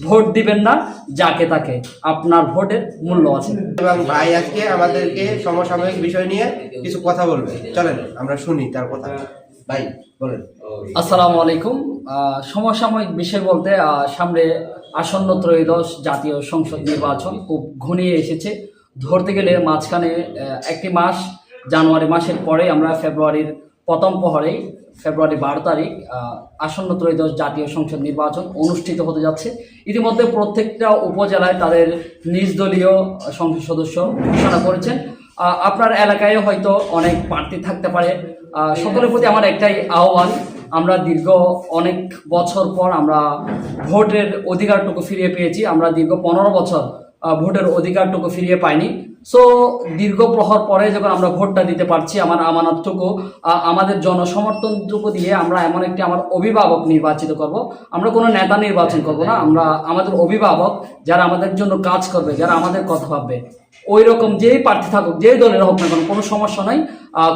Vote দিবেন না যাকে তাকে, আপনার ভোটের মূল্য আছে। এবং ভাই আজকে আমাদেরকে সমসাময়িক বিষয় নিয়ে কিছু কথা বলবে, চলেন আমরা শুনি তার কথা। ভাই বলেন। আসসালামু আলাইকুম। সমসাময়িক বিষয় বলতে সামনে আসন্ন ত্রয়োদশ জাতীয় সংসদ নির্বাচন খুব ঘনিয়ে এসেছে। ধরতে গেলে মাঝখানে একটি মাস, জানুয়ারি মাসের পরে আমরা ফেব্রুয়ারির প্রথম প্রহরে, ফেব্রুয়ারি 12 তারিখ আসন্ন ত্রয়োদশ জাতীয় সংসদ নির্বাচন অনুষ্ঠিত হতে যাচ্ছে। ইতিমধ্যে প্রত্যেকটা উপজেলায় তাদের নিজ দলীয় সংসদ সদস্য ঘোষণা করেছেন। আপনার এলাকায় হয়তো অনেক প্রার্থী থাকতে পারে। সকলের প্রতি আমার একটাই আহ্বান, আমরা দীর্ঘ অনেক বছর পর আমরা ভোটের অধিকারটুকু ফিরিয়ে পেয়েছি। আমরা দীর্ঘ 15 বছর ভোটের অধিকারটুকু ফিরিয়ে পাইনি। সো দীর্ঘ প্রহর পরে যখন আমরা ভোটটা দিতে পারছি, আমার আমানতটুকু, আমাদের জনসমর্থনটুকু দিয়ে আমরা এমন একটি আমার অভিভাবক নির্বাচিত করব। আমরা কোনো নেতা নির্বাচন করব না, আমরা আমাদের অভিভাবক, যারা আমাদের জন্য কাজ করবে, যারা আমাদের কথা ভাববে। ওই রকম যেই প্রার্থী থাকুক, যেই দলের হোক না কেন, কোনো সমস্যা নাই।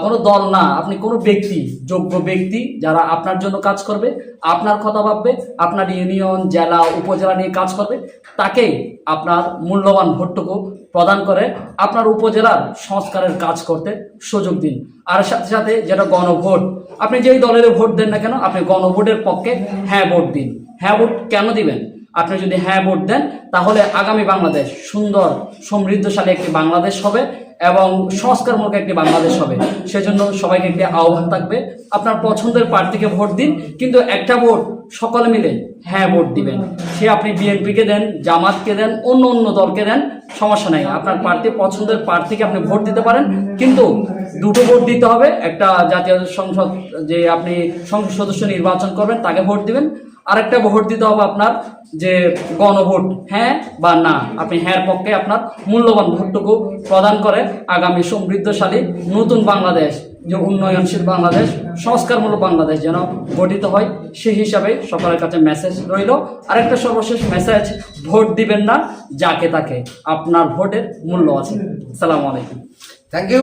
কোনো দল না, আপনি কোনো ব্যক্তি, যোগ্য ব্যক্তি যারা আপনার জন্য কাজ করবে, আপনার কথা ভাববে, আপনার ইউনিয়ন, জেলা, উপজেলা নিয়ে কাজ করবে, তাকেই আপনার মূল্যবান ভোটটুকু প্রদান করে আপনার উপজেলার সংস্কারের কাজ করতে সুযোগ দিন। আর সাথে সাথে যেটা গণভোট, আপনি যেই দলের ভোট দেন না কেন, আপনি গণভোটের পক্ষে হ্যাঁ ভোট দিন। হ্যাঁ ভোট কেন দিবেন? আপনি যদি হ্যাঁ ভোট দেন, তাহলে আগামী বাংলাদেশ সুন্দর সমৃদ্ধশালী একটি বাংলাদেশ হবে এবং সংস্কারমূলক একটি বাংলাদেশ হবে। সেজন্য সবাইকে একটি আহ্বান থাকবে, আপনার পছন্দের প্রার্থীকে ভোট দিন, কিন্তু একটা ভোট সকলে মিলে হ্যাঁ ভোট দিবেন। সে আপনি বিএনপিকে দেন, জামাতকে দেন, অন্য অন্য দলকে দেন, সমস্যা নাই। আপনার প্রার্থী, পছন্দের প্রার্থীকে আপনি ভোট দিতে পারেন, কিন্তু দুটো ভোট দিতে হবে। একটা জাতীয় সংসদ, যে আপনি সংসদ সদস্য নির্বাচন করবেন তাকে ভোট দিবেন। আরেকটা ভোট দিতে হবে আপনার যে গণভোট, হ্যাঁ বা না। আপনি হ্যাঁ পক্ষে আপনার মূল্যবান ভোটটুকু প্রদান করে আগামী সমৃদ্ধশালী নতুন বাংলাদেশ, যে উন্নয়নশীল বাংলাদেশ, সংস্কারমূলক বাংলাদেশ যেন গঠিত হয়, সেই হিসাবে সকলের কাছে মেসেজ রইল। আরেকটা সর্বশেষ মেসেজ, ভোট দিবেন না যাকে তাকে, আপনার ভোটের মূল্য আছে। আসসালামু আলাইকুম। Thank you.